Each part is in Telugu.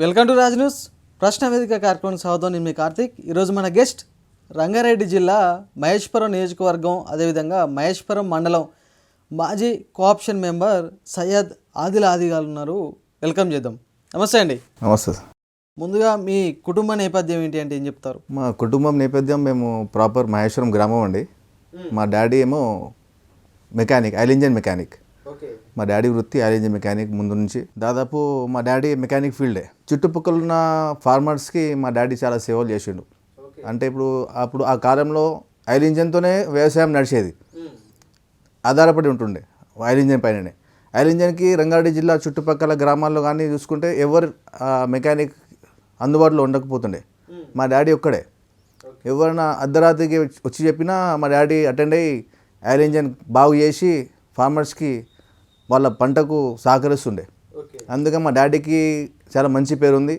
Welcome to Raj news. ప్రశ్న వేదిక కార్యక్రమం సాగుతాం. నేను మీ కార్తీక్. ఈరోజు మన గెస్ట్ రంగారెడ్డి జిల్లా మహేశ్వరం నియోజకవర్గం, అదేవిధంగా మహేశ్వరం మండలం మాజీ కోఆప్షన్ మెంబర్ సయ్యద్ ఆదిల్ ఆది గారు ఉన్నారు. వెల్కమ్ చేద్దాం. నమస్తే అండి. నమస్తే సార్. ముందుగా మీ కుటుంబ నేపథ్యం ఏంటి అంటే ఏం చెప్తారు? మా కుటుంబం నేపథ్యం మేము ప్రాపర్ మహేశ్వరం గ్రామం అండి. మా డాడీ ఏమో మెకానిక్, ఆయిల్ ఇంజన్ మెకానిక్. మా డాడీ వృత్తి ఆయిల్ ఇంజన్ మెకానిక్ ముందు నుంచి. దాదాపు మా డాడీ మెకానిక్ ఫీల్డే. చుట్టుపక్కల ఉన్న ఫార్మర్స్కి మా డాడీ చాలా సేవలు చేసిండు. అంటే అప్పుడు ఆ కాలంలో ఆయిల్ ఇంజన్తోనే వ్యవసాయం నడిచేది, ఆధారపడి ఉంటుండే ఆయిల్ ఇంజన్ పైననే. ఆయిల్ ఇంజన్కి రంగారెడ్డి జిల్లా చుట్టుపక్కల గ్రామాల్లో కానీ చూసుకుంటే ఎవరు మెకానిక్ అందుబాటులో ఉండకపోతుండే. మా డాడీ ఒక్కడే. ఎవరైనా అర్ధరాత్రికి వచ్చి చెప్పినా మా డాడీ అటెండ్ అయ్యి ఆయిల్ ఇంజన్ బాగు చేసి ఫార్మర్స్కి వాళ్ళ పంటకు సహకరిస్తుండే. అందుకే మా డాడీకి చాలా మంచి పేరు ఉంది.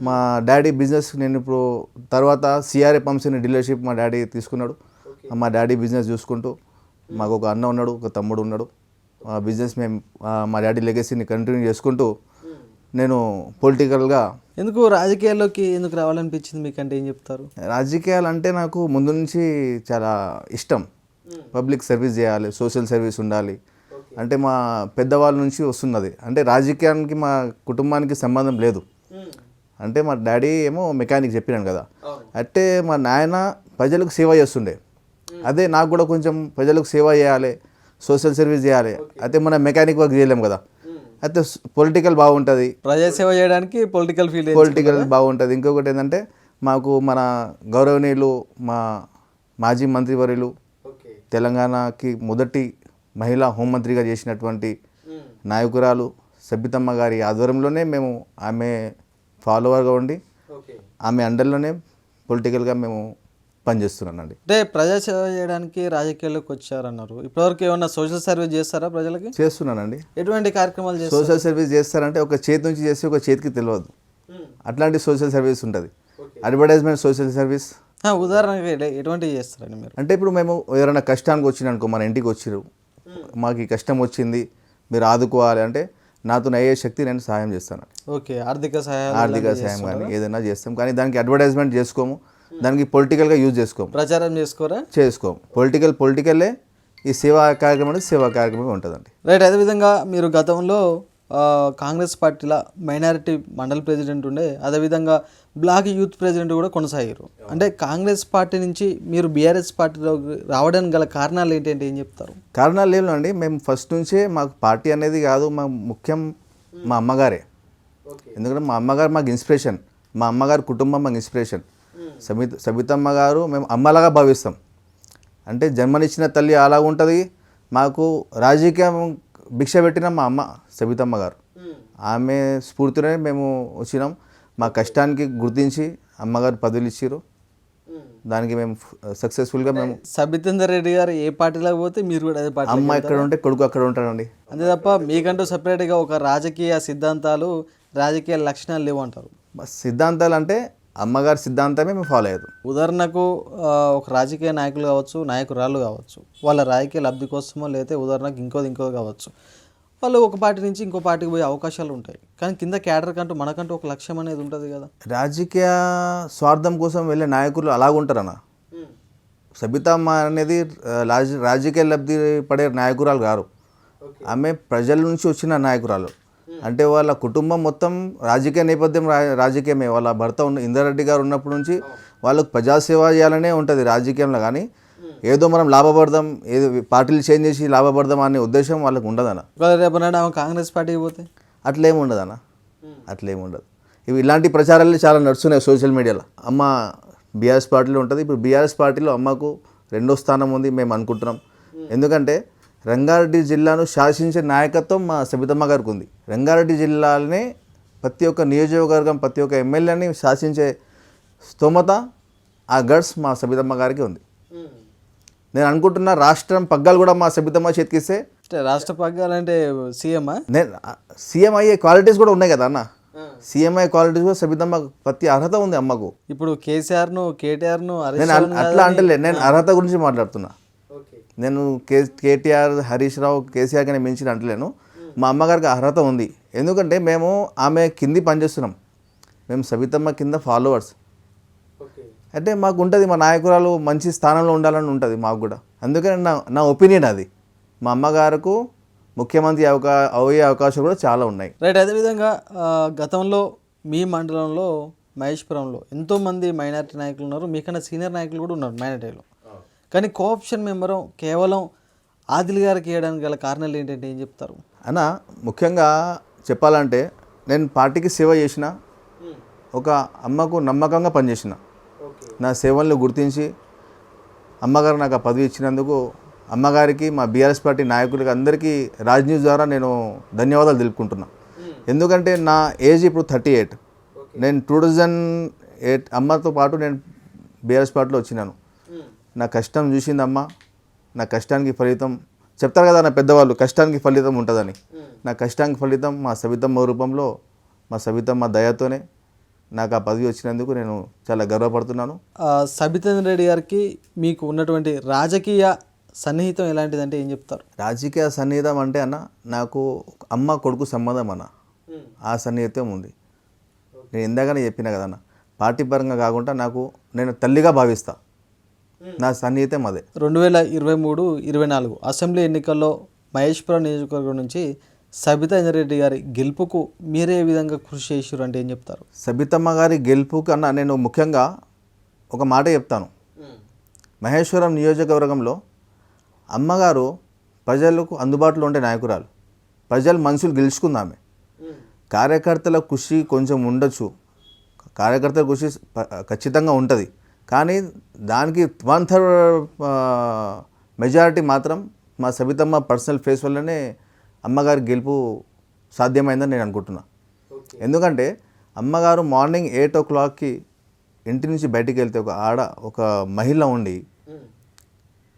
మా డాడీ బిజినెస్, నేను ఇప్పుడు తర్వాత సిఆర్ఏ పంప్స్ డీలర్షిప్ మా డాడీ తీసుకున్నాడు. మా డాడీ బిజినెస్ చూసుకుంటూ, మాకు ఒక అన్న ఉన్నాడు, ఒక తమ్ముడు ఉన్నాడు. బిజినెస్ మేము మా డాడీ లెగసీని కంటిన్యూ చేసుకుంటూ నేను పొలిటికల్గా. ఎందుకు రాజకీయాల్లోకి ఎందుకు రావాలనిపించింది మీకంటే ఏం చెప్తారు? రాజకీయాలు అంటే నాకు ముందు నుంచి చాలా ఇష్టం. పబ్లిక్ సర్వీస్ చేయాలి, సోషల్ సర్వీస్ ఉండాలి అంటే మా పెద్దవాళ్ళ నుంచి వస్తున్నది. అంటే రాజకీయానికి మా కుటుంబానికి సంబంధం లేదు. అంటే మా డాడీ ఏమో మెకానిక్ చెప్పినాను కదా, అంటే మా నాయన ప్రజలకు సేవ చేస్తుండే. అదే నాకు కూడా కొంచెం ప్రజలకు సేవ చేయాలి, సోషల్ సర్వీస్ చేయాలి. అయితే మన మెకానిక్ వర్క్ చేయలేము కదా, అయితే పొలిటికల్ బాగుంటుంది, ప్రజాసేవ చేయడానికి పొలిటికల్ బాగుంటుంది. ఇంకొకటి ఏంటంటే మాకు మన గౌరవనీయులు మా మాజీ మంత్రివర్యులు, తెలంగాణకి మొదటి మహిళా హోంమంత్రిగా చేసినటువంటి నాయకురాలు సబితమ్మ గారి ఆధ్వర్యంలోనే మేము ఆమె ఫాలోవర్గా ఉండి ఆమె అండర్లోనే పొలిటికల్గా మేము పనిచేస్తున్నానండి. అంటే ప్రజాసేవ చేయడానికి రాజకీయాల్లోకి వచ్చారన్నారు. ఇప్పటివరకు ఏమన్నా సోషల్ సర్వీస్ చేస్తారా ప్రజలకి? చేస్తున్నానండి. ఎటువంటి కార్యక్రమాలు చేస్తారు? సోషల్ సర్వీస్ చేస్తారంటే ఒక చేతి నుంచి చేసి ఒక చేతికి తెలియదు, అట్లాంటి సోషల్ సర్వీస్ ఉంటుంది. Advertisement social service. ఉదాహరణకి ఎటువంటివి చేస్తారండి మీరు? అంటే ఇప్పుడు మేము ఎవరైనా కష్టానికి వచ్చిననుకో, మన ఇంటికి వచ్చిరు, మాకు ఈ కష్టం వచ్చింది మీరు ఆదుకోవాలి అంటే నాతో అయ్యే శక్తి నేను సహాయం చేస్తాను. ఓకే, ఆర్థిక సహాయం కానీ ఏదైనా చేస్తాం, కానీ దానికి అడ్వర్టైజ్మెంట్ చేసుకోము, దానికి పొలిటికల్గా యూజ్ చేసుకోము, ప్రచారం చేసుకోము. పొలిటికల్లే ఈ సేవా కార్యక్రమం అనేది సేవా కార్యక్రమం ఉంటుందండి. రైట్. అదేవిధంగా మీరు గతంలో కాంగ్రెస్ పార్టీలో మైనారిటీ మండల్ ప్రెసిడెంట్ ఉండే, అదేవిధంగా బ్లాక్ యూత్ ప్రెసిడెంట్ కూడా కొనసాగారు. అంటే కాంగ్రెస్ పార్టీ నుంచి మీరు బీఆర్ఎస్ పార్టీలో రావడానికి గల కారణాలు ఏంటంటే ఏం చెప్తారు? కారణాలు లేవండి. మేము ఫస్ట్ నుంచే మాకు పార్టీ అనేది కాదు, మా ముఖ్యం మా అమ్మగారే. ఎందుకంటే మా అమ్మగారు మాకు ఇన్స్పిరేషన్, మా అమ్మగారు కుటుంబం మాకు ఇన్స్పిరేషన్. సబితమ్మ గారు మేము అమ్మలాగా భావిస్తాం. అంటే జన్మనిచ్చిన తల్లి అలా ఉంటుంది. మాకు రాజకీయం భిక్ష పెట్టిన మా అమ్మ సబితమ్మ గారు, ఆమె స్ఫూర్తినే మేము వచ్చినాం. మా కష్టానికి గుర్తించి అమ్మగారు పదవులు ఇచ్చారు. దానికి మేము సక్సెస్ఫుల్గా మేము. సబితేందర్ రెడ్డి గారు ఏ పార్టీలోకి పోతే మీరు కూడా అదే పార్టీ. అమ్మ ఎక్కడ ఉంటే కొడుకు అక్కడ ఉంటాడండి. అంతే తప్ప మీకంటూ సపరేట్గా ఒక రాజకీయ సిద్ధాంతాలు, రాజకీయ లక్షణాలు లేవు అంటారు. సిద్ధాంతాలు అంటే అమ్మగారి సిద్ధాంతమే మేము ఫాలో అయ్యారు. ఉదాహరణకు ఒక రాజకీయ నాయకులు కావచ్చు, నాయకురాళ్ళు కావచ్చు, వాళ్ళ రాజకీయ లబ్ధి కోసమో లేకపోతే ఉదాహరణకు ఇంకో కావచ్చు, వాళ్ళు ఒక పార్టీ నుంచి ఇంకో పార్టీకి పోయే అవకాశాలు ఉంటాయి. కానీ కింద క్యాడర్ కంటూ మనకంటూ ఒక లక్ష్యం అనేది ఉంటుంది కదా. రాజకీయ స్వార్థం కోసం వెళ్ళే నాయకులు అలాగుంటారన్న. సబితమ్మ అనేది రాజకీయ లబ్ధి పడే నాయకురాలు గారు. ఆమె ప్రజల నుంచి వచ్చిన నాయకురాలు. అంటే వాళ్ళ కుటుంబం మొత్తం రాజకీయ నేపథ్యం, రాజకీయమే. వాళ్ళ భర్త ఇందర్రెడ్డి గారు ఉన్నప్పటి నుంచి వాళ్ళకు ప్రజాసేవ చేయాలనే ఉంటుంది రాజకీయంలో. కానీ ఏదో మనం లాభపడదాం, ఏదో పార్టీలు చేంజ్ చేసి లాభపడదాం అనే ఉద్దేశం వాళ్ళకు ఉండదన్న. రేపు కాంగ్రెస్ పార్టీకి పోతే అట్లేముండదన్న, అట్లేముండదు. ఇవి ఇలాంటి ప్రచారాలు చాలా నడుస్తున్నాయి సోషల్ మీడియాలో. అమ్మ బీఆర్ఎస్ పార్టీలో ఉంటుంది. ఇప్పుడు బీఆర్ఎస్ పార్టీలో అమ్మకు 2వ స్థానం ఉంది మేము అనుకుంటున్నాం. ఎందుకంటే రంగారెడ్డి జిల్లాను శాసించే నాయకత్వం మా సబితమ్మ గారికి ఉంది. రంగారెడ్డి జిల్లాలోనే ప్రతి ఒక్క నియోజకవర్గం, ప్రతి ఒక్క ఎమ్మెల్యేని శాసించే స్తోమత, ఆ గడ్స్ మా సబితమ్మ గారికి ఉంది. నేను అనుకుంటున్నా రాష్ట్రం పగ్గాలు కూడా మా సబితమ్మ చేతికిస్తే. రాష్ట్ర పగ్గాలు అంటే సీఎం అయ్యే క్వాలిటీస్ కూడా ఉన్నాయి కదా అన్న. సీఎం అయ్యే క్వాలిటీస్ కూడా సబితమ్మ ప్రతి అర్హత ఉంది అమ్మకు. ఇప్పుడు కేసీఆర్ను, కేటీఆర్ను నేను అట్లా అంటలే, నేను అర్హత గురించి మాట్లాడుతున్నా. నేను కేటీఆర్, హరీష్ రావు, కేసీఆర్ కానీ మించిన అంటలేను. మా అమ్మగారికి అర్హత ఉంది. ఎందుకంటే మేము ఆమె కింది పనిచేస్తున్నాం. మేము సబితమ్మ కింద ఫాలోవర్స్. అంటే మాకు ఉంటుంది మా నాయకురాలు మంచి స్థానంలో ఉండాలని ఉంటుంది మాకు కూడా. అందుకని నా ఒపీనియన్ అది. మా అమ్మగారికి ముఖ్యమంత్రి అయ్యే అవకాశాలు కూడా చాలా ఉన్నాయి. రైట్. అదేవిధంగా గతంలో మీ మండలంలో మహేశ్వరంలో ఎంతోమంది మైనారిటీ నాయకులు ఉన్నారు, మీకన్నా సీనియర్ నాయకులు కూడా ఉన్నారు మైనారిటీలో. కానీ కోఆప్షన్ మెంబరు కేవలం ఆదిల్ గారికి వేయడానికి గల కారణాలు ఏంటంటే ఏం చెప్తారు అన్న? ముఖ్యంగా చెప్పాలంటే నేను పార్టీకి సేవ చేసిన, ఒక అమ్మకు నమ్మకంగా పనిచేసిన. నా సేవలను గుర్తించి అమ్మగారు నాకు ఆ పదవి ఇచ్చినందుకు అమ్మగారికి, మా బీఆర్ఎస్ పార్టీ నాయకులకి అందరికీ రాజ్ న్యూస్ ద్వారా నేను ధన్యవాదాలు తెలుపుకుంటున్నా. ఎందుకంటే నా ఏజ్ ఇప్పుడు 38. నేను 2008 అమ్మతో పాటు నేను బీఆర్ఎస్ పార్టీలో వచ్చినాను. నా కష్టం చూసింది అమ్మ. నా కష్టానికి ఫలితం చెప్తారు కదా నా పెద్దవాళ్ళు, కష్టానికి ఫలితం ఉంటుందని. నా కష్టానికి ఫలితం మా సబితమ్మ రూపంలో, మా సబితమ్మ దయతోనే నాకు ఆ పదవి వచ్చినందుకు నేను చాలా గర్వపడుతున్నాను. సబితేంద్ర రెడ్డి గారికి మీకు ఉన్నటువంటి రాజకీయ సన్నిహితం ఎలాంటిదంటే ఏం చెప్తారు? రాజకీయ సన్నిహితం అంటే అన్న, నాకు అమ్మ కొడుకు సంబంధం అన్న, ఆ సన్నిహితం ఉంది. నేను ఇందాకనే చెప్పిన కదన్న, పార్టీ పరంగా కాకుండా నేను తల్లిగా భావిస్తా. నా సన్నిహితం అదే. 2023-24 అసెంబ్లీ ఎన్నికల్లో మహేశ్వరం నియోజకవర్గం నుంచి సబితేంద్ర రెడ్డి గారి గెలుపుకు మీరే విధంగా కృషి చేసారు అంటే ఏం చెప్తారు? సబితమ్మ గారి గెలుపు కన్నా నేను ముఖ్యంగా ఒక మాట చెప్తాను. మహేశ్వరం నియోజకవర్గంలో అమ్మగారు ప్రజలకు అందుబాటులో ఉండే నాయకురాలు. ప్రజలు మనుషులు గెలుచుకుందామే. కార్యకర్తల కృషి కొంచెం ఉండొచ్చు, కార్యకర్తల కృషి ఖచ్చితంగా ఉంటుంది. కానీ దానికి 1/3 మెజారిటీ మాత్రం మా సబితమ్మ పర్సనల్ ఫేస్ వల్లనే అమ్మగారి గెలుపు సాధ్యమైందని నేను అనుకుంటున్నా. ఎందుకంటే అమ్మగారు మార్నింగ్ 8 o'clockకి ఇంటి నుంచి బయటికి వెళ్తే, ఒక మహిళ ఉండి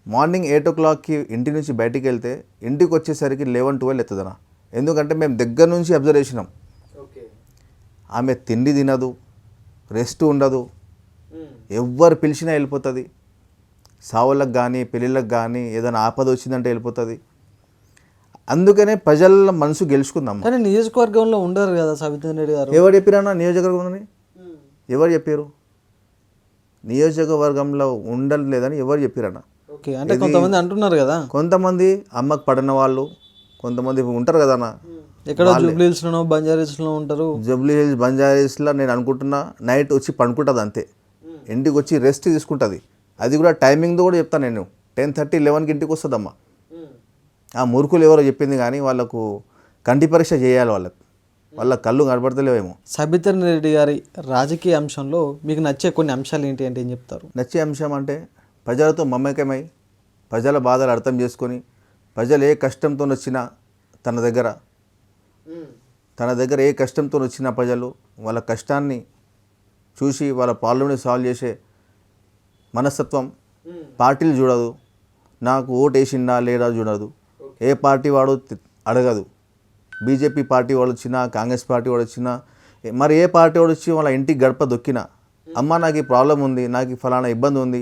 మార్నింగ్ 8 o'clockకి ఇంటి నుంచి బయటికి వెళ్తే ఇంటికి వచ్చేసరికి 11-12 ఎత్తుదన. ఎందుకంటే మేము దగ్గర నుంచి అబ్జర్వ్ చేసినాం. ఆమె తిండి తినదు, రెస్ట్ ఉండదు, ఎవ్వరు పిలిచినా వెళ్ళిపోతుంది. సావులకు కానీ పెళ్ళిళ్ళకి కానీ ఏదైనా ఆపద వచ్చిందంటే వెళ్ళిపోతుంది. అందుకనే ప్రజల మనసు గెలుచుకుందాం. కానీ నియోజకవర్గంలో ఉండరు కదా సబితేంద్ర రెడ్డి గారు. ఎవరు చెప్పారన్నా నియోజకవర్గంలోని? ఎవరు చెప్పారు నియోజకవర్గంలో ఉండలేదని? ఎవరు చెప్పారన్నా? ఓకే, అంటే కొంతమంది అంటున్నారు కదా. కొంతమంది అమ్మకు పడిన వాళ్ళు కొంతమంది ఉంటారు కదన్నా. ఎక్కడ జూబ్లీ హిల్స్లోనో బంజారాహిల్స్లో ఉంటారు. జూబ్లీ హిల్స్ బంజారాహిల్స్లో నేను అనుకుంటున్నా నైట్ వచ్చి పండుకుంటుంది అంతే. ఇంటికి వచ్చి రెస్ట్ తీసుకుంటుంది. అది కూడా టైమింగ్తో కూడా చెప్తాను నేను. 10:30-11కి ఇంటికి వస్తుందమ్మా. ఆ మురుకులు ఎవరో చెప్పింది కానీ వాళ్ళకు కంటి పరీక్ష చేయాలి. వాళ్ళ కళ్ళు కనబడతలేవేమో. సబితేంద్ర రెడ్డి గారి రాజకీయ అంశంలో మీకు నచ్చే కొన్ని అంశాలు ఏంటి అంటే ఏం చెప్తారు? నచ్చే అంశం అంటే ప్రజలతో మమేకమై, ప్రజల బాధలు అర్థం చేసుకొని, ప్రజలు ఏ కష్టంతో వచ్చినా తన దగ్గర ఏ కష్టంతో వచ్చినా ప్రజలు వాళ్ళ కష్టాన్ని చూసి వాళ్ళ ప్రాబ్లమ్ని సాల్వ్ చేసే మనస్తత్వం. పార్టీలు చూడదు, నాకు ఓటు వేసిందా లేదా చూడదు, ఏ పార్టీ వాడు అడగదు. బీజేపీ పార్టీ వాడు వచ్చినా, కాంగ్రెస్ పార్టీ వాడు వచ్చినా, మరి ఏ పార్టీ వాడు వచ్చి వాళ్ళ ఇంటికి గడప దొక్కినా, అమ్మ నాకు ఈ ప్రాబ్లం ఉంది, నాకు ఈ ఫలానా ఇబ్బంది ఉంది,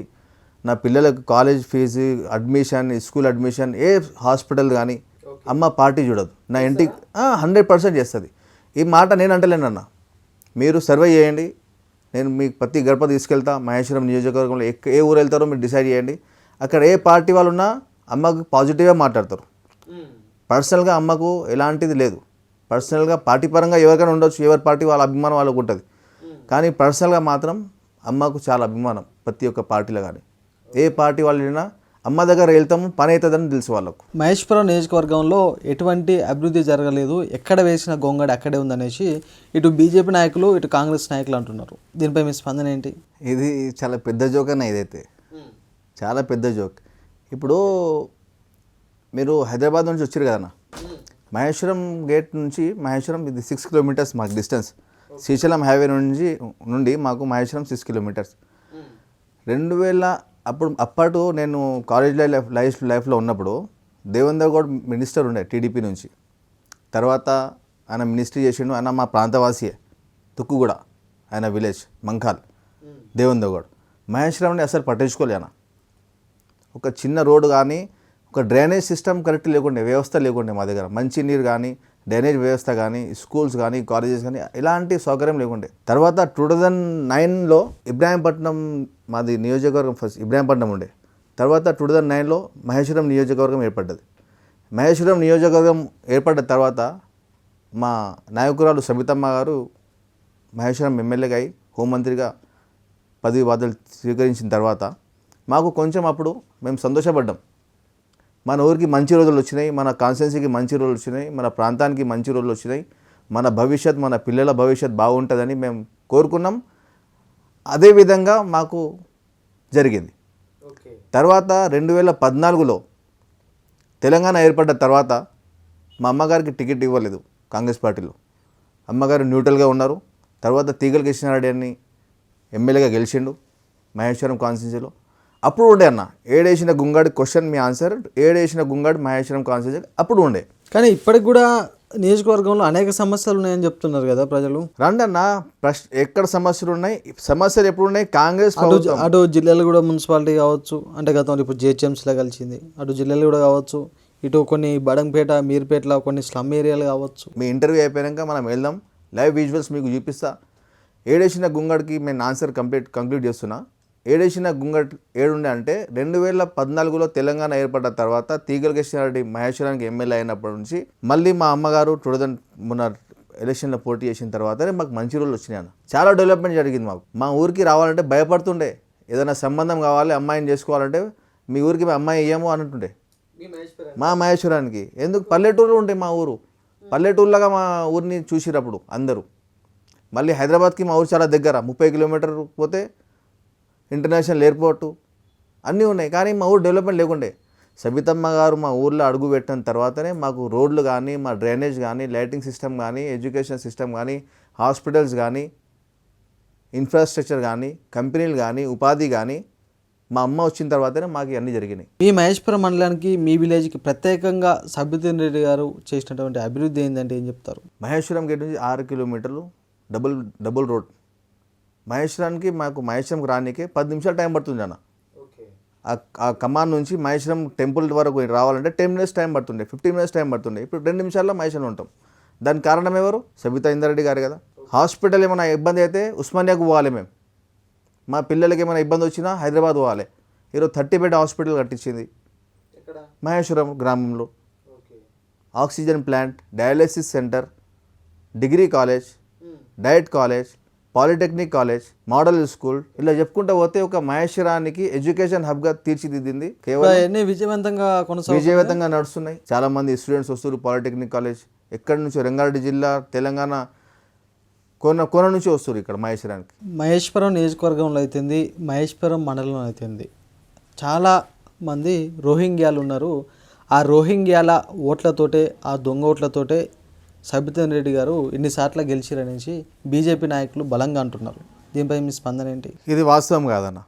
నా పిల్లలకు college fee, admission, school admission, ఏ హాస్పిటల్ కానీ అమ్మ పార్టీ చూడదు. నా ఇంటికి 100% చేస్తుంది. ఈ మాట నేను అంటలేనన్న, మీరు సర్వే చేయండి. నేను మీకు ప్రతి గడప తీసుకెళ్తా. మహేశ్వరం నియోజకవర్గంలో ఏ ఊరు వెళ్తారో మీరు డిసైడ్ చేయండి. అక్కడ ఏ పార్టీ వాళ్ళు ఉన్నా అమ్మకు పాజిటివ్గా మాట్లాడతారు. పర్సనల్గా అమ్మకు ఎలాంటిది లేదు. పర్సనల్గా పార్టీ పరంగా ఎవరికైనా ఉండొచ్చు, ఎవరి పార్టీ వాళ్ళ అభిమానం వాళ్ళకు ఉంటుంది. కానీ పర్సనల్గా మాత్రం అమ్మకు చాలా అభిమానం. ప్రతి ఒక్క పార్టీలో కానీ ఏ పార్టీ వాళ్ళు వెళ్ళినా అమ్మ దగ్గర వెళ్తాము, పని అవుతుందని తెలుసు వాళ్ళకు. మహేశ్వరం నియోజకవర్గంలో ఎటువంటి అభివృద్ధి జరగలేదు, ఎక్కడ వేసిన గొంగడి అక్కడే ఉందనేసి ఇటు బీజేపీ నాయకులు ఇటు కాంగ్రెస్ నాయకులు అంటున్నారు. దీనిపై మీ స్పందన ఏంటి? ఇది చాలా పెద్ద జోక్ అన్న. ఇదైతే చాలా పెద్ద జోక్. ఇప్పుడు మీరు హైదరాబాద్ నుంచి వచ్చారు కదన్నా, మహేశ్వరం గేట్ నుంచి మహేశ్వరం ఇది 6 kilometers మాకు డిస్టెన్స్. శ్రీశైలం హైవే నుండి మాకు మహేశ్వరం 6 kilometers. 2000 అప్పటి నేను కాలేజ్ లైఫ్లో ఉన్నప్పుడు దేవేంద్ర గౌడ్ మినిస్టర్ ఉండే టీడీపీ నుంచి. తర్వాత ఆయన మినిస్ట్రీ చేసిండు. ఆయన మా ప్రాంతవాసియే, తుక్కుగూడ ఆయన విలేజ్ మంకాల్. దేవేంద్ర గౌడ్ మహేశ్వరంని అసలు పట్టించుకోలే. ఆయన ఒక చిన్న రోడ్డు కానీ, ఒక డ్రైనేజ్ సిస్టమ్ కరెక్ట్ లేకుండే, వ్యవస్థ లేకుండే మా దగ్గర. మంచి నీరు కానీ, డ్రైనేజ్ వ్యవస్థ కానీ స్కూల్స్ కానీ కాలేజెస్ కానీ ఎలాంటి సౌకర్యం లేకుండే. తర్వాత 2009లో ఇబ్రాహీంపట్నం మాది నియోజకవర్గం, ఫస్ట్ ఇబ్రాహీంపట్నం ఉండే. తర్వాత 2009లో మహేశ్వరం నియోజకవర్గం ఏర్పడ్డది. మహేశ్వరం నియోజకవర్గం ఏర్పడ్డ తర్వాత మా నాయకురాలు సబితమ్మ గారు మహేశ్వరం ఎమ్మెల్యేగా అయి హోంమంత్రిగా పదవి బాధ్యతలు స్వీకరించిన తర్వాత మాకు కొంచెం అప్పుడు మేము సంతోషపడ్డాం. మన ఊరికి మంచి రోజులు వచ్చినాయి, మన కాన్స్టిట్యున్సీకి మంచి రోజులు వచ్చినాయి, మన ప్రాంతానికి మంచి రోజులు వచ్చినాయి, మన భవిష్యత్, మన పిల్లల భవిష్యత్ బాగుంటుందని మేము కోరుకున్నాం. అదేవిధంగా మాకు జరిగింది. తర్వాత 2014లో తెలంగాణ ఏర్పడ్డ తర్వాత మా అమ్మగారికి టికెట్ ఇవ్వలేదు కాంగ్రెస్ పార్టీలో. అమ్మగారు న్యూట్రల్గా ఉన్నారు. తర్వాత తీగల కృష్ణారెడ్డి అని ఎమ్మెల్యేగా గెలిచిండు మహేశ్వరం కాన్స్టిట్యున్సీలో. అప్పుడు ఉండే అన్న ఏడేసిన గుంగాడి క్వశ్చన్ మీ ఆన్సర్, ఏడేసిన గుంగాడి మహేశ్వరం కాన్స్టిట్యున్సీ అప్పుడు ఉండే. కానీ ఇప్పటికి కూడా నియోజకవర్గంలో అనేక సమస్యలు ఉన్నాయని చెప్తున్నారు కదా ప్రజలు. రండి అన్న, ఎక్కడ సమస్యలు ఉన్నాయి, సమస్యలు ఎప్పుడు ఉన్నాయి? కాంగ్రెస్ అటు జిల్లాలు కూడా మున్సిపాలిటీ కావచ్చు, అంటే గతంలో ఇప్పుడు జిహెచ్ఎంసీలో కలిసింది, అటు జిల్లాలు కూడా కావచ్చు, ఇటు కొన్ని బడంపేట మీర్పేటలో కొన్ని స్లమ్ ఏరియాలు కావచ్చు. మీ ఇంటర్వ్యూ అయిపోయాక మనం వెళ్దాం, లైవ్ విజువల్స్ మీకు చూపిస్తా. ఏడేసిన గుంగడికి నేను ఆన్సర్ కంప్లీట్ చేస్తున్నా. ఏడేసిన గుంగట్ ఏడుండే అంటే 2014లో తెలంగాణ ఏర్పడ్డ తర్వాత తీగల కృష్ణారెడ్డి మహేశ్వరానికి ఎమ్మెల్యే అయినప్పటి నుంచి మళ్ళీ మా అమ్మగారు 2000 మొన్న ఎలక్షన్లో పోటీ చేసిన తర్వాతనే మాకు మంచి రోజులు వచ్చినాయి అన్న. చాలా డెవలప్మెంట్ జరిగింది మాకు. మా ఊరికి రావాలంటే భయపడుతుండే, ఏదైనా సంబంధం కావాలి అమ్మాయిని చేసుకోవాలంటే మీ ఊరికి మేము అమ్మాయి ఇయ్యము అంటుండే. మా మహేశ్వరానికి ఎందుకు, పల్లెటూరు ఉంటే మా ఊరు పల్లెటూరులాగా మా ఊరిని చూసినప్పుడు అందరూ. మళ్ళీ హైదరాబాద్కి మా ఊరు చాలా దగ్గర, 30 కిలోమీటర్లు పోతే ఇంటర్నేషనల్ ఎయిర్పోర్టు అన్నీ ఉన్నాయి. కానీ మా ఊరు డెవలప్మెంట్ లేకుండే. సబితమ్మ గారు మా ఊర్లో అడుగు పెట్టిన తర్వాతనే మాకు రోడ్లు కానీ, మా డ్రైనేజ్ కానీ, లైటింగ్ సిస్టమ్ కానీ, ఎడ్యుకేషన్ సిస్టమ్ కానీ, హాస్పిటల్స్ కానీ, ఇన్ఫ్రాస్ట్రక్చర్ కానీ, కంపెనీలు కానీ, ఉపాధి కానీ మా అమ్మ వచ్చిన తర్వాతనే మాకు ఇవన్నీ జరిగినాయి. మీ మహేశ్వరం మండలానికి, మీ విలేజ్కి ప్రత్యేకంగా సబితన్ రెడ్డి గారు చేసినటువంటి అభివృద్ధి ఏంటంటే ఏం చెప్తారు? మహేశ్వరం గేట్ నుంచి 6 కిలోమీటర్లు డబుల్ రోడ్. మహేశ్వరానికి మాకు మహేశ్వరంకి రానికే 10 నిమిషాలు టైం పడుతుంది అన్న. ఆ కమాన్ నుంచి మహేశ్వరం టెంపుల్ వరకు రావాలంటే 10 మినిట్స్ టైం పడుతుండే, 15 మినిట్స్ టైం పడుతుండే. ఇప్పుడు 2 నిమిషాల్లో మహేశ్వరం ఉంటాం. దానికి కారణం ఎవరు? సబితా ఇంద్రారెడ్డి గారు కదా. హాస్పిటల్ ఏమైనా ఇబ్బంది అయితే ఉస్మానియాకు పోవాలి మేము. మా పిల్లలకి ఏమైనా ఇబ్బంది వచ్చినా హైదరాబాద్ పోవాలి. ఈరోజు 30 బెడ్ హాస్పిటల్ కట్టించింది మహేశ్వరం గ్రామంలో. Oxygen plant, dialysis centre, degree college, diet college, polytechnic college, model school, ఇలా చెప్పుకుంటూ పోతే ఒక మహేశ్వరానికి ఎడ్యుకేషన్ హబ్గా తీర్చిదిద్దింది. కేవలం విజయవంతంగా నడుస్తున్నాయి. చాలా మంది స్టూడెంట్స్ వస్తారు పాలిటెక్నిక్ కాలేజ్. ఎక్కడి నుంచో రంగారెడ్డి జిల్లా, తెలంగాణ కోన నుంచి వస్తారు ఇక్కడ మహేశ్వరానికి. మహేశ్వరం నియోజకవర్గంలో అయితేంది, మహేశ్వరం మండలంలో అయితేంది, చాలా మంది రోహింగ్యాలు ఉన్నారు. ఆ రోహింగ్యాల ఓట్లతోటే, ఆ దొంగ ఓట్లతోటే సబితన్ రెడ్డి గారు ఎన్నిసార్లు గెలిచిరనేసి బీజేపీ నాయకులు బలంగా అంటున్నారు. దీనిపై మీ స్పందన ఏంటి? ఇది వాస్తవం కాదన్న.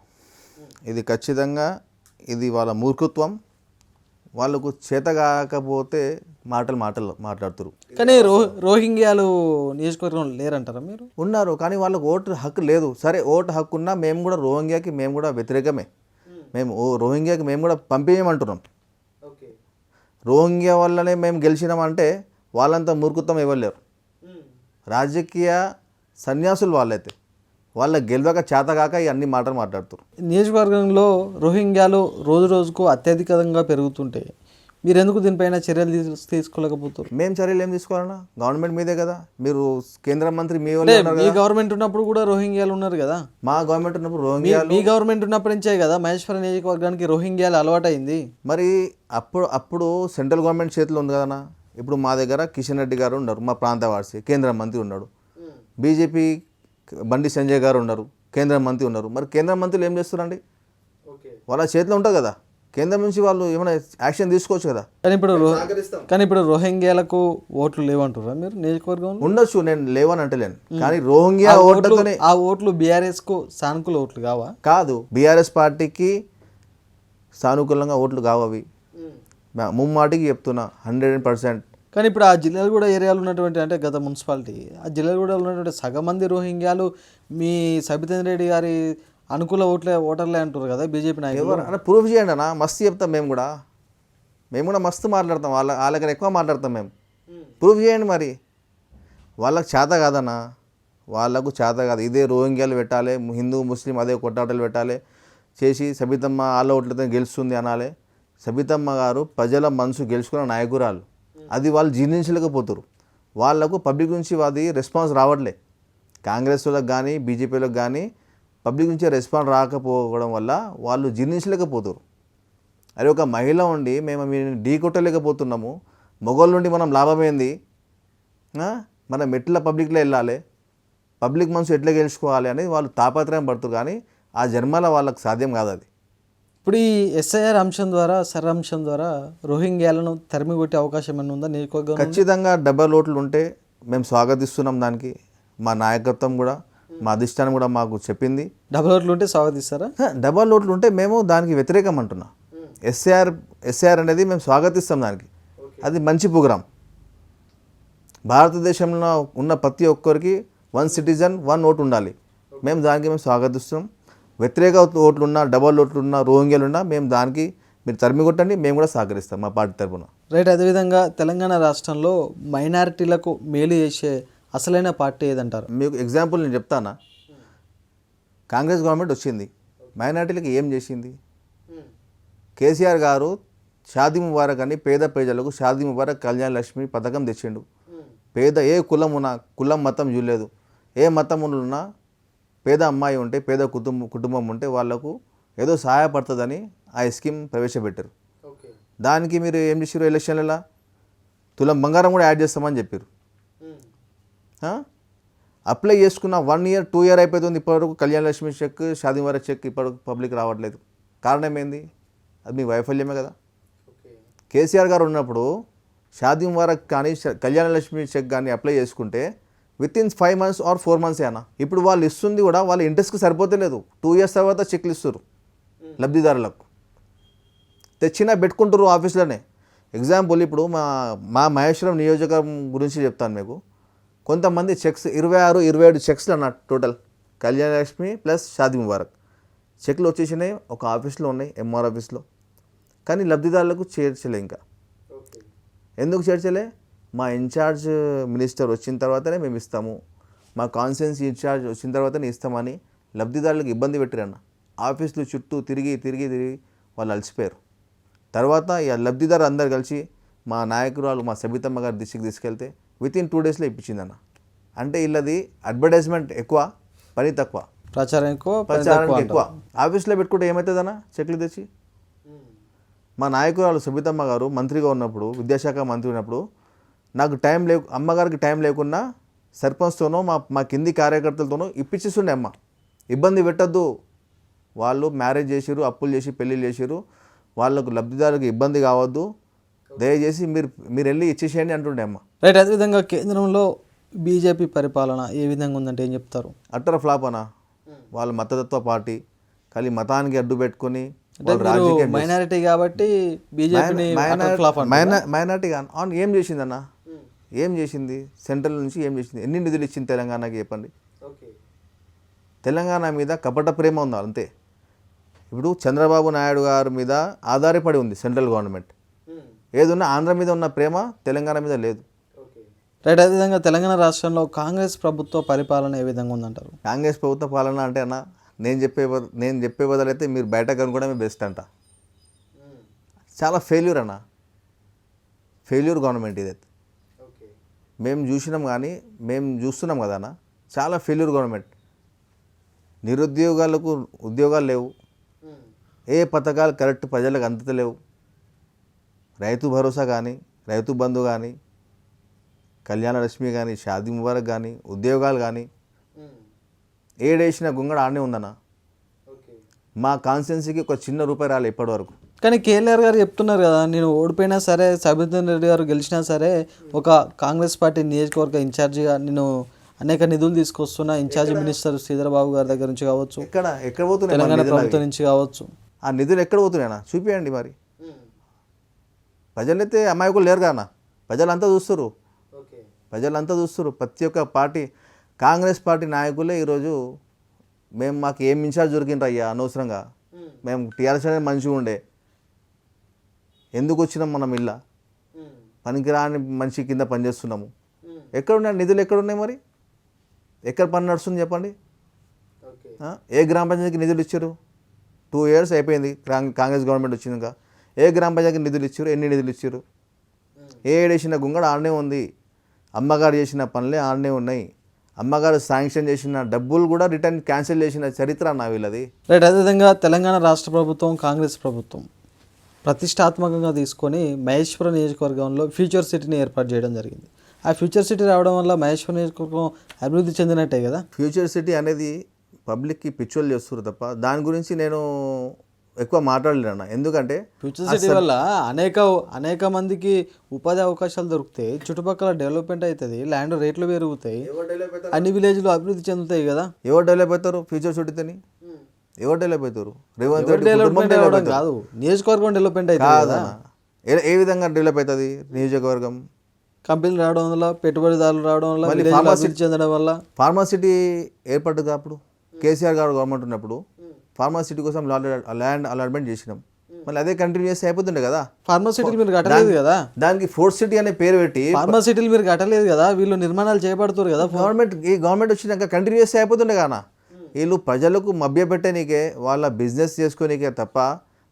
ఇది ఖచ్చితంగా ఇది వాళ్ళ మూర్ఖత్వం. వాళ్ళకు చేత కాకపోతే మాటలు మాట్లాడుతారు. కానీ రోహింగ్యాలు నియోజకవర్గంలో లేరంటారా మీరు? ఉన్నారు, కానీ వాళ్ళకు ఓటు హక్కు లేదు. సరే, ఓటు హక్కు ఉన్నా మేము కూడా రోహింగ్యాకి మేము కూడా వ్యతిరేకమే. మేము రోహింగ్యాకి మేము కూడా పంపించమంటున్నాం. రోహింగ్యా వల్లనే మేము గెలిచినామంటే వాళ్ళంతా మూర్ఖత్వం ఇవ్వలేరు. రాజకీయ సన్యాసులు వాళ్ళైతే వాళ్ళ గెలవక చేతగాక ఇవన్నీ మాటలు మాట్లాడుతారు. నియోజకవర్గంలో రోహింగ్యాలు రోజు రోజుకు అత్యధికంగా పెరుగుతుంటాయి. మీరు ఎందుకు దీనిపైన చర్యలు తీసుకోలేకపోతారు? మేము చర్యలు ఏం తీసుకోవాలన్నా? గవర్నమెంట్ మీదే కదా. మీరు కేంద్ర మంత్రి మీ గవర్నమెంట్ ఉన్నప్పుడు కూడా రోహింగ్యాలు ఉన్నారు కదా. మా గవర్నమెంట్ ఉన్నప్పుడు రోహింగ్యాలు, మీ గవర్నమెంట్ ఉన్నప్పటి నుంచే కదా మహేశ్వరం నియోజకవర్గానికి రోహింగ్యాలు అలవాటైంది. మరి అప్పుడు సెంట్రల్ గవర్నమెంట్ చేతిలో ఉంది కదన్నా. ఇప్పుడు మా దగ్గర కిషన్ రెడ్డి గారు ఉన్నారు, మా ప్రాంతవాసి, కేంద్ర మంత్రి ఉన్నాడు. బీజేపీ బండి సంజయ్ గారు ఉన్నారు, కేంద్ర మంత్రి ఉన్నారు. మరి కేంద్ర మంత్రులు ఏం చేస్తారండి? వాళ్ళ చేతిలో ఉంటుంది కదా. కేంద్రం నుంచి వాళ్ళు ఏమైనా యాక్షన్ తీసుకోవచ్చు కదా. కానీ ఇప్పుడు రోహింగ్యాలకు ఓట్లు లేవంటారా మీరు నియోజకవర్గంలో? ఉండొచ్చు, నేను లేవని అంటలేను. కానీ రోహింగ్యా ఓట్లతోనే ఆ ఓట్లు బీఆర్ఎస్కు సానుకూల ఓట్లు కావా? కాదు, బీఆర్ఎస్ పార్టీకి సానుకూలంగా ఓట్లు కావవి. ముమ్మాటికి చెప్తున్నా 100%. కానీ ఇప్పుడు ఆ జిల్లాలు కూడా ఏరియాలో ఉన్నటువంటి, అంటే గత మున్సిపాలిటీ ఆ జిల్లాలు కూడా ఉన్నటువంటి సగం మంది రోహింగ్యాలు మీ సబితన్ రెడ్డి గారి అనుకూల ఓటర్లే అంటారు కదా బీజేపీ నాయకులు. ఎవరు ప్రూఫ్ చేయండి అన్న, మస్తు చెప్తాం. మేము కూడా మస్తు మాట్లాడతాం. వాళ్ళకన్నా ఎక్కువ మాట్లాడతాం మేము. ప్రూవ్ చేయండి మరి. వాళ్ళకు చేత కాదన్నా, వాళ్ళకు చేత కాదు. ఇదే రోహింగ్యాలు పెట్టాలి, హిందూ ముస్లిం అదే కొట్టాటలు పెట్టాలి చేసి సబితమ్మ ఆల్ ఓట్లతో గెలుస్తుంది అనాలి. సబితమ్మ గారు ప్రజల మనసు గెలుచుకున్న నాయకురాలు. అది వాళ్ళు జీర్ణించలేకపోతారు. వాళ్ళకు పబ్లిక్ నుంచి అది రెస్పాన్స్ రావట్లే. కాంగ్రెస్ వాళ్ళకి కానీ బీజేపీలకు కానీ పబ్లిక్ నుంచి రెస్పాన్స్ రాకపోవడం వల్ల వాళ్ళు జీర్ణించలేకపోతారు. అరే ఒక మహిళ ఉండి మేము మీరు ఢీ కొట్టలేకపోతున్నాము, మొగోళ్ళ నుండి మనం లాభమైంది, మనం ఎట్లా పబ్లిక్లో వెళ్ళాలి, పబ్లిక్ మనసు ఎట్లా గెలుచుకోవాలి అనేది వాళ్ళు తాపత్రయం పడుతున్నారు. కానీ ఆ జన్మల వాళ్ళకి సాధ్యం కాదు అది. ఇప్పుడు ఈ ఎస్ఐఆర్ అంశం ద్వారా అంశం ద్వారా రోహింగ్యాలను తరిమి కొట్టే అవకాశం ఏమైనా ఉందా నియోజకవర్గం? ఖచ్చితంగా డబల్ ఓట్లు ఉంటే మేము స్వాగతిస్తున్నాం. దానికి మా నాయకత్వం కూడా మా అధిష్టానం కూడా మాకు చెప్పింది. డబల్ ఓట్లు ఉంటే స్వాగతిస్తారా? డబల్ ఓట్లు ఉంటే మేము దానికి వ్యతిరేకం అంటున్నా. ఎస్ఐఆర్ అనేది మేము స్వాగతిస్తాం దానికి. అది మంచి ప్రోగ్రాం. భారతదేశంలో ఉన్న ప్రతి ఒక్కరికి 1 సిటిజన్ 1 ఓటు ఉండాలి. మేము స్వాగతిస్తాం. వ్యతిరేక ఓట్లున్నా డబల్ ఓట్లున్నా రోహింగ్యాలున్నా మేము దానికి మీరు తరిమి కొట్టండి, మేము కూడా సహకరిస్తాం మా పార్టీ తరఫున. రైట్. అదేవిధంగా తెలంగాణ రాష్ట్రంలో మైనారిటీలకు మేలు చేసే అసలైన పార్టీ ఏదంటారు? మీకు ఎగ్జాంపుల్ నేను చెప్తానా. కాంగ్రెస్ గవర్నమెంట్ వచ్చింది, మైనారిటీలకు ఏం చేసింది? కేసీఆర్ గారు షాదీ ముబారక్ అని పేద ప్రజలకు షాదీ ముబారక్ కళ్యాణ లక్ష్మి పథకం తెచ్చిండు. పేద ఏ కులం ఉన్నా, కులం మతం చూడలేదు, ఏ మతం ఉన్నా పేద అమ్మాయి ఉంటే పేద కుటుంబం ఉంటే వాళ్ళకు ఏదో సహాయపడుతుందని ఆ స్కీమ్ ప్రవేశపెట్టారు. దానికి మీరు ఏం చేసారు? ఎలక్షన్లలో తులం బంగారం కూడా యాడ్ చేస్తామని చెప్పారు. అప్లై చేసుకున్న 1 ఇయర్ 2 ఇయర్ అయిపోతుంది, ఇప్పటివరకు కళ్యాణ లక్ష్మి చెక్ షాదీ ముబారక్ చెక్ ఇప్పటివరకు పబ్లిక్ రావట్లేదు. కారణం ఏంది? అది మీ వైఫల్యమే కదా. కేసీఆర్ గారు ఉన్నప్పుడు షాదీ ముబారక్ కానీ కళ్యాణ లక్ష్మి చెక్ కానీ అప్లై చేసుకుంటే వితిన్ 5 months or 4 months అయినా. ఇప్పుడు వాళ్ళు ఇస్తుంది కూడా వాళ్ళ ఇంట్రెస్ట్కి సరిపోతలేదు. 2 years తర్వాత చెక్లు ఇస్తారు లబ్ధిదారులకు. తెచ్చినా పెట్టుకుంటారు ఆఫీస్లోనే. ఎగ్జాంపుల్ ఇప్పుడు మా మహేశ్వరం నియోజకవర్గం గురించి చెప్తాను మీకు. కొంతమంది చెక్స్ 26, 27 చెక్స్లు అన్నట్టు టోటల్ కళ్యాణ లక్ష్మి ప్లస్ షాదీ ముబారక్ చెక్లు వచ్చేసినాయి. ఒక ఆఫీస్లో ఉన్నాయి, ఎంఆర్ ఆఫీస్లో. కానీ లబ్ధిదారులకు చేర్చలే. ఇంకా ఎందుకు చేర్చలే? మా ఇన్ఛార్జ్ మినిస్టర్ వచ్చిన తర్వాతనే మేము ఇస్తాము, మా కాన్స్టిట్యున్సీ ఇన్ఛార్జ్ వచ్చిన తర్వాతనే ఇస్తామని లబ్ధిదారులకు ఇబ్బంది పెట్టిరన్న. ఆఫీసులు చుట్టూ తిరిగి వాళ్ళు అలసిపోయారు. తర్వాత ఈ లబ్ధిదారు అందరు కలిసి మా నాయకురాలు మా సబితమ్మ గారి దృష్టికి తీసుకెళ్తే వితిన్ 2 daysలో ఇప్పించిందన్న. అంటే వీళ్ళది అడ్వర్టైజ్మెంట్ ఎక్కువ, పని తక్కువ, ప్రచారానికి ఎక్కువ. ఆఫీస్లో పెట్టుకుంటే ఏమవుతుందన్న చెక్లు తెచ్చి. మా నాయకురాలు సబితమ్మ గారు మంత్రిగా ఉన్నప్పుడు, విద్యాశాఖ మంత్రి ఉన్నప్పుడు నాకు అమ్మగారికి టైం లేకున్నా సర్పంచ్తోనో మా కింది కార్యకర్తలతోనో ఇప్పించేస్తుండే. అమ్మ ఇబ్బంది పెట్టద్దు, వాళ్ళు మ్యారేజ్ చేసిరు, అప్పులు చేసి పెళ్ళిళ్ళు చేసిరు, వాళ్ళకు లబ్ధిదారులకు ఇబ్బంది కావద్దు, దయచేసి మీరు వెళ్ళి ఇచ్చేసేయండి అంటుండే అమ్మ. రైట్. అదేవిధంగా కేంద్రంలో బీజేపీ పరిపాలన ఏ విధంగా ఉందంటే ఏం చెప్తారు? అట్టర్ ఫ్లాప్ అన్న. వాళ్ళ మతతత్వ పార్టీ, కానీ మతానికి అడ్డు పెట్టుకొని మైనారిటీ కాబట్టి మైనారిటీ ఏం చేసిందన్న? ఏం చేసింది? సెంట్రల్ నుంచి ఏం చేసింది? ఎన్ని నిధులు ఇచ్చింది తెలంగాణకి చెప్పండి. తెలంగాణ మీద కపట ప్రేమ ఉంది అంతే. ఇప్పుడు చంద్రబాబు నాయుడు గారి మీద ఆధారపడి ఉంది సెంట్రల్ గవర్నమెంట్. ఏదున్నా ఆంధ్ర మీద ఉన్న ప్రేమ తెలంగాణ మీద లేదు. రైట్. అదేవిధంగా తెలంగాణ రాష్ట్రంలో కాంగ్రెస్ ప్రభుత్వ పరిపాలన ఏ విధంగా ఉందంటారు? కాంగ్రెస్ ప్రభుత్వ పాలన అంటే అన్న నేను చెప్పే బదులైతే మీరు బయట కనుకోవడమే బెస్ట్ అంట. చాలా ఫెయిల్యూర్ అన్న, ఫెయిల్యూర్ గవర్నమెంట్ ఇదైతే. మేము చూస్తున్నాం కదా అన్న, చాలా ఫెయిల్యూర్ గవర్నమెంట్. నిరుద్యోగాలకు ఉద్యోగాలు లేవు, ఏ పథకాలు కరెక్ట్ ప్రజలకు అందుతలేవు. రైతు భరోసా కానీ, రైతు బంధు కానీ, కళ్యాణ లక్ష్మి కానీ, షాదీ ముబారక్ కానీ, ఉద్యోగాలు కానీ, ఏడేసిన గుంగడ ఆడనే ఉందన్న. మా కాన్స్టిట్యున్సీకి ఒక చిన్న రూపాయి రాలే ఇప్పటివరకు. కానీ కేఎల్ఆర్ గారు చెప్తున్నారు కదా, నేను ఓడిపోయినా సరే, సబితన్ రెడ్డి గారు గెలిచినా సరే, ఒక కాంగ్రెస్ పార్టీ నియోజకవర్గ ఇన్ఛార్జిగా నేను అనేక నిధులు తీసుకొస్తున్నా, ఇన్ఛార్జి మినిస్టర్ శ్రీధర్ బాబు గారి దగ్గర నుంచి కావచ్చు, ఎక్కడ పోతున్నాయి తెలంగాణ ప్రభుత్వం నుంచి కావచ్చు. ఆ నిధులు ఎక్కడ పోతున్నాయన్నా చూపియండి మరి. ప్రజలైతే అమాయకులు లేరు కదా, ప్రజలంతా చూస్తారు. ప్రతి ఒక్క పార్టీ, కాంగ్రెస్ పార్టీ నాయకులే ఈరోజు మాకు ఏం ఇన్ఛార్జ్ దొరికిండ్రు అయ్యా అనవసరంగా, మేము టీఆర్ఎస్ అనేది మంచిగా ఉండే, ఎందుకు వచ్చినాం మనం ఇలా పనికిరాని మనిషి కింద పనిచేస్తున్నాము. ఎక్కడున్నాయి నిధులు? ఎక్కడున్నాయి మరి? ఎక్కడ పని నడుస్తుంది చెప్పండి? ఏ గ్రామ పంచాయతీకి నిధులు ఇచ్చారు? 2 years అయిపోయింది కాంగ్రెస్ గవర్నమెంట్ వచ్చినాక. ఏ గ్రామ పంచాయతీకి నిధులు ఇచ్చారు? ఎన్ని నిధులు ఇచ్చారు? ఏడేసిన గుంగడ ఆడనే ఉంది. అమ్మగారు చేసిన పనులే ఆడనే ఉన్నాయి. అమ్మగారు శాంక్షన్ చేసిన డబ్బులు కూడా రిటర్న్ క్యాన్సిల్ చేసిన చరిత్ర నా వీళ్ళది. రైట్. అదేవిధంగా తెలంగాణ రాష్ట్ర ప్రభుత్వం, కాంగ్రెస్ ప్రభుత్వం ప్రతిష్టాత్మకంగా తీసుకొని మహేశ్వరం నియోజకవర్గంలో ఫ్యూచర్ సిటీని ఏర్పాటు చేయడం జరిగింది. ఆ ఫ్యూచర్ సిటీ రావడం వల్ల మహేశ్వరం నియోజకవర్గం అభివృద్ధి చెందినట్టే కదా. ఫ్యూచర్ సిటీ అనేది పబ్లిక్కి పిచ్చోళ్ళు చేస్తారు తప్ప దాని గురించి నేను ఎక్కువ మాట్లాడలేను. ఎందుకంటే ఫ్యూచర్ సిటీ వల్ల అనేక మందికి ఉపాధి అవకాశాలు దొరుకుతాయి, చుట్టుపక్కల డెవలప్మెంట్ అవుతుంది, ల్యాండ్ రేట్లు పెరుగుతాయి, అన్ని విలేజ్లు అభివృద్ధి చెందుతాయి కదా. ఎవరు డెవలప్ అవుతారు ఫ్యూచర్ సిటీతోని? ఎవరు డెవలప్ అవుతారు? రేవంత్ రెడ్డి డెవలప్మెంట్ అవ్వడం కాదు, నియోజకవర్గం డెవలప్మెంట్ అవుతుంది కదా. ఏ విధంగా డెవలప్ అవుతుంది నియోజకవర్గం? కంపెనీలు రావడం వల్ల, పెట్టుబడిదారులు రావడం వల్ల, విలేజ్లు అభివృద్ధి చెందడం వల్ల. ఫార్మాసిటీ ఏర్పడ్డది. అప్పుడు కేసీఆర్ గారు గవర్నమెంట్ ఉన్నప్పుడు ఫార్మాసిటీ కోసం ల్యాండ్ అలాట్మెంట్ చేసినాం. మళ్ళీ అదే కంటిన్యూ చేస్తే అయిపోతుండే కదా. ఫార్మాసిటీలు మీరు కట్టలేదు కదా, దానికి ఫోర్త్ సిటీ అనే పేరు పెట్టి ఫార్మాసిటీలు మీరు కట్టలేదు కదా, వీళ్ళు నిర్మాణాలు చేపడుతారు కదా. గవర్నమెంట్ వచ్చినాక కంటిన్యూ చేస్తే అయిపోతుండే కదా. వీళ్ళు ప్రజలకు మభ్యపెట్టనీకే, వాళ్ళ బిజినెస్ చేసుకోనీకే తప్ప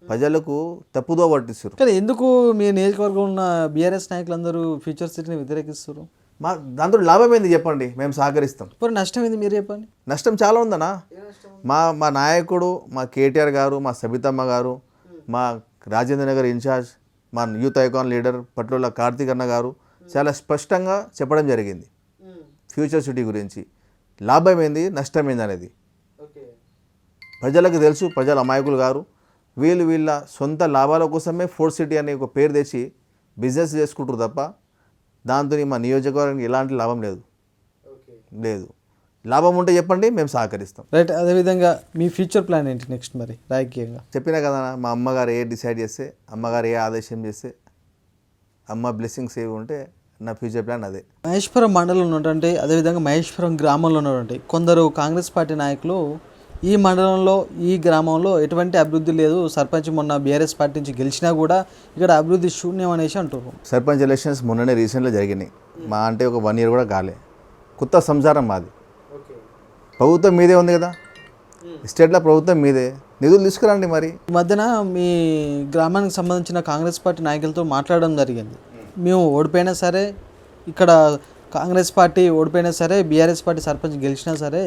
ప్రజలకు తప్పుదో పట్టిస్తారు. కానీ ఎందుకు మీ నియోజకవర్గం ఉన్న బీఆర్ఎస్ నాయకులందరూ ఫ్యూచర్ సిటీని వ్యతిరేకిస్తారు? దాంతో లాభం ఏంది చెప్పండి? మేము సహకరిస్తాం. ఇప్పుడు నష్టం ఏంది మీరు చెప్పండి. నష్టం చాలా ఉందనా. మా నాయకుడు, మా కేటీఆర్ గారు, మా సబితమ్మ గారు, మా రాజేంద్ర నగర్ ఇన్ఛార్జ్, మా యూత్ ఐకాన్ లీడర్ పట్ల కార్తీక్ అన్న గారు చాలా స్పష్టంగా చెప్పడం జరిగింది ఫ్యూచర్ సిటీ గురించి. లాభం ఏంది, నష్టం ఏంది అనేది ప్రజలకు తెలుసు. ప్రజల అమాయకులు గారు. వీళ్ళ సొంత లాభాల కోసమే ఫోర్త్ సిటీ అనే ఒక పేరు తెచ్చి బిజినెస్ చేసుకుంటారు తప్ప దాంతో మా నియోజకవర్గానికి ఎలాంటి లాభం లేదు. లాభం ఉంటే చెప్పండి, మేము సహకరిస్తాం. రైట్. అదేవిధంగా మీ ఫ్యూచర్ ప్లాన్ ఏంటి నెక్స్ట్ మరి రాజకీయంగా? చెప్పినా కదా, మా అమ్మగారు ఏ డిసైడ్ చేస్తే, అమ్మగారు ఏ ఆదేశం చేస్తే, అమ్మ బ్లెస్సింగ్స్ ఏవి ఉంటే నా ఫ్యూచర్ ప్లాన్ అదే. మహేశ్వరం మండలంలో ఉన్నటువంటి, అదేవిధంగా మహేశ్వరం గ్రామంలో ఉన్నటువంటి కొందరు కాంగ్రెస్ పార్టీ నాయకులు ఈ మండలంలో, ఈ గ్రామంలో ఎటువంటి అభివృద్ధి లేదు, సర్పంచ్ మొన్న బీఆర్ఎస్ పార్టీ నుంచి గెలిచినా కూడా ఇక్కడ అభివృద్ధి శూన్యం అనేసి అంటారు. సర్పంచ్ ఎలక్షన్స్ మొన్ననే రీసెంట్గా జరిగినాయి. మా అంటే ఒక 1 year కూడా కాలే. కొత్త సంసారం మాది. ప్రభుత్వం మీదే ఉంది కదా, స్టేట్లో ప్రభుత్వం మీదే. నిధులు తీసుకురండి. మరి ఈ మధ్యన మీ గ్రామానికి సంబంధించిన కాంగ్రెస్ పార్టీ నాయకులతో మాట్లాడడం జరిగింది. మేము ఓడిపోయినా సరే, ఇక్కడ కాంగ్రెస్ పార్టీ ఓడిపోయినా సరే, బీఆర్ఎస్ పార్టీ సర్పంచ్ గెలిచినా సరే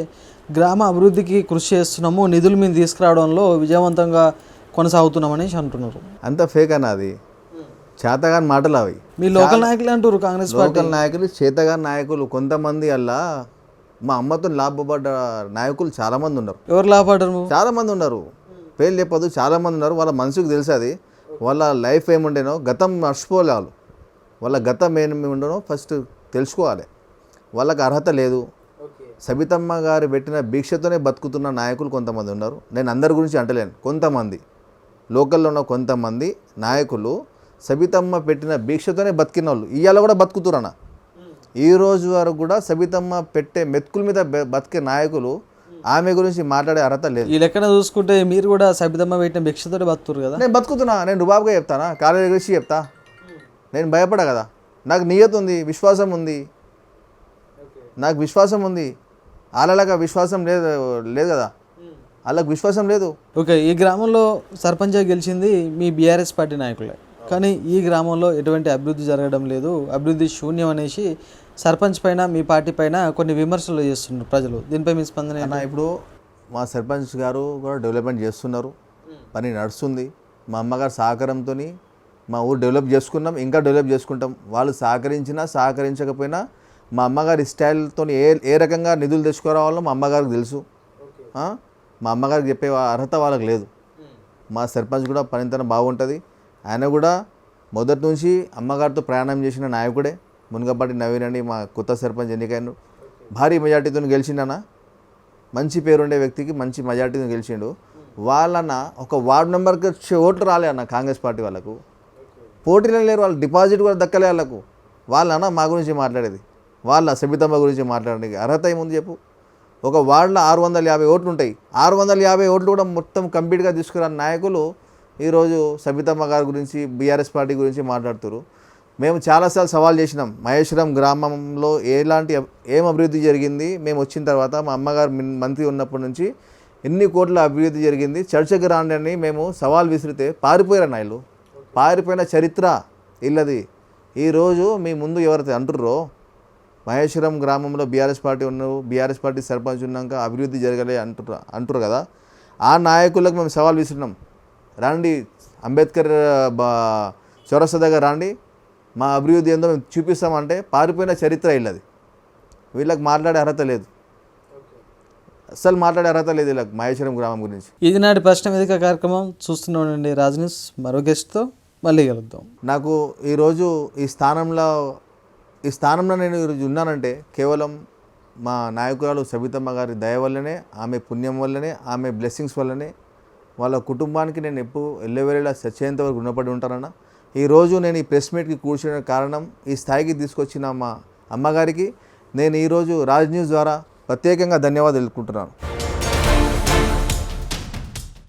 గ్రామ అభివృద్ధికి కృషి చేస్తున్నాము, నిధులు మేము తీసుకురావడంలో విజయవంతంగా కొనసాగుతున్నామని అంటున్నారు. అంత ఫేక్ అన్నది, చేతగాని మాటలు అవి. మీ లోకల్ నాయకులు అంటారు కాంగ్రెస్ పార్టీ లోకల్ నాయకులు, చేతగాని నాయకులు. కొంతమంది అలా మా అమ్మతో లాభపడ్డ నాయకులు చాలామంది ఉన్నారు. ఎవరు లాభపడ్డారు? చాలామంది ఉన్నారు. పేర్లు చెప్పదు, చాలామంది ఉన్నారు. వాళ్ళ మనసుకు తెలుసు అది. వాళ్ళ లైఫ్ ఏముండేనో, గతం మర్చిపోలే వాళ్ళు. వాళ్ళ గతం ఏమి ఉండనో ఫస్ట్ తెలుసుకోవాలి. వాళ్ళకి అర్హత లేదు. సబితమ్మ గారు పెట్టిన భిక్షతోనే బతుకుతున్న నాయకులు కొంతమంది ఉన్నారు. నేను అందరి గురించి అంటలేను. కొంతమంది లోకల్లో ఉన్న కొంతమంది నాయకులు సబితమ్మ పెట్టిన భిక్షతోనే బతికిన వాళ్ళు ఇవాళ కూడా బతుకుతురన్న. ఈ రోజు వరకు కూడా సబితమ్మ పెట్టే మెతుకుల మీద బతికే నాయకులు ఆమె గురించి మాట్లాడే అర్హత లేదు. ఈ లెక్కన చూసుకుంటే మీరు కూడా సబితమ్మ పెట్టిన భిక్షతోనే బతుకుతారు కదా. నేను బతుకుతున్నా. నేను రుబాబుగా చెప్తానా? కాలేజీ గురించి చెప్తా. నేను భయపడా కదా. నాకు నియత ఉంది, విశ్వాసం ఉంది. నాకు విశ్వాసం ఉంది. వాళ్ళలాగా విశ్వాసం లేదు కదా. వాళ్ళకి విశ్వాసం లేదు. ఓకే. ఈ గ్రామంలో సర్పంచ్గా గెలిచింది మీ బీఆర్ఎస్ పార్టీ నాయకులే, కానీ ఈ గ్రామంలో ఎటువంటి అభివృద్ధి జరగడం లేదు, అభివృద్ధి శూన్యం అనేసి సర్పంచ్ పైన, మీ పార్టీ పైన కొన్ని విమర్శలు చేస్తున్నారు ప్రజలు. దీనిపై మీ స్పందన అన్న? ఇప్పుడు మా సర్పంచ్ గారు కూడా డెవలప్మెంట్ చేస్తున్నారు, పని నడుస్తుంది. మా అమ్మగారు సహకారంతో మా ఊరు డెవలప్ చేసుకున్నాం, ఇంకా డెవలప్ చేసుకుంటాం. వాళ్ళు సహకరించినా సహకరించకపోయినా మా అమ్మగారి స్టైల్తో ఏ రకంగా నిధులు తెచ్చుకోవాలో మా అమ్మగారికి తెలుసు. మా అమ్మగారికి చెప్పే అర్హత వాళ్ళకి లేదు. మా సర్పంచ్ కూడా పనితనం బాగుంటుంది. ఆయన కూడా మొదటి నుంచి అమ్మగారితో ప్రయాణం చేసిన నాయకుడే. మునగపాటి నవీన్ అని మా కొత్త సర్పంచ్ ఎన్నికైన భారీ మెజార్టీతో గెలిచిండన్న. మంచి పేరుండే వ్యక్తికి మంచి మెజార్టీతో గెలిచిండు. వాళ్ళన్న ఒక వార్డు నెంబర్కి వచ్చే ఓట్లు రాలే అన్న కాంగ్రెస్ పార్టీ వాళ్ళకు. పోటీలో లేరు, వాళ్ళు డిపాజిట్ కూడా దక్కలే వాళ్ళకు. వాళ్ళన్న మా గురించి మాట్లాడేది, వాళ్ళ సబితమ్మ గురించి మాట్లాడడానికి అర్హత ఏముంది చెప్పు? ఒక వార్డులో 650 ఓట్లు ఉంటాయి. 650 ఓట్లు కూడా మొత్తం కంప్లీట్గా తీసుకురాని నాయకులు ఈరోజు సబితమ్మ గారి గురించి, బీఆర్ఎస్ పార్టీ గురించి మాట్లాడుతారు. మేము చాలాసార్లు సవాల్ చేసినాం. మహేశ్వరం గ్రామంలో ఏం అభివృద్ధి జరిగింది, మేము వచ్చిన తర్వాత మా అమ్మగారు మంత్రి ఉన్నప్పటి నుంచి ఎన్ని కోట్ల అభివృద్ధి జరిగింది, చర్చకు రాండి అని మేము సవాల్ విసిరితే పారిపోయారు నాయలు. పారిపోయిన చరిత్ర ఇల్లది. ఈరోజు మీ ముందు ఎవరైతే అంటుర్రో మహేశ్వరం గ్రామంలో బీఆర్ఎస్ పార్టీ ఉన్నారు, బీఆర్ఎస్ పార్టీ సర్పంచ్ ఉన్నాక అభివృద్ధి జరగలే అంటారు కదా, ఆ నాయకులకు మేము సవాల్ విసిరినాం. రండి అంబేద్కర్ చౌరస్తా దగ్గర రండి, మా అభివృద్ధి ఏందో మేము చూపిస్తామంటే పారిపోయిన చరిత్ర ఇల్లది. వీళ్ళకి మాట్లాడే అర్హత లేదు, అస్సలు మాట్లాడే అర్హత లేదు వీళ్ళకి మహేశ్వరం గ్రామం గురించి. ఇది నాటి ప్రశ్న వేదిక కార్యక్రమం చూస్తున్నానండి రాజ్ న్యూస్. మరో గెస్ట్తో మళ్ళీ కలుద్దాం. నాకు ఈరోజు ఈ స్థానంలో నేను ఈరోజు ఉన్నానంటే కేవలం మా నాయకురాలు సబితమ్మ గారి దయ వల్లనే, ఆమె పుణ్యం వల్లనే, ఆమె బ్లెస్సింగ్స్ వల్లనే, వాళ్ళ కుటుంబానికి నేను ఎప్పుడు ఎల్లవేళలా చచ్చేంత వరకు రుణపడి ఉంటానన్న. ఈరోజు నేను ఈ ప్రెస్ మీట్కి కూర్చునే కారణం, ఈ స్థాయికి తీసుకొచ్చిన మా అమ్మగారికి నేను ఈరోజు రాజ్ న్యూస్ ద్వారా ప్రత్యేకంగా ధన్యవాదాలు తెలుపుకుంటున్నాను.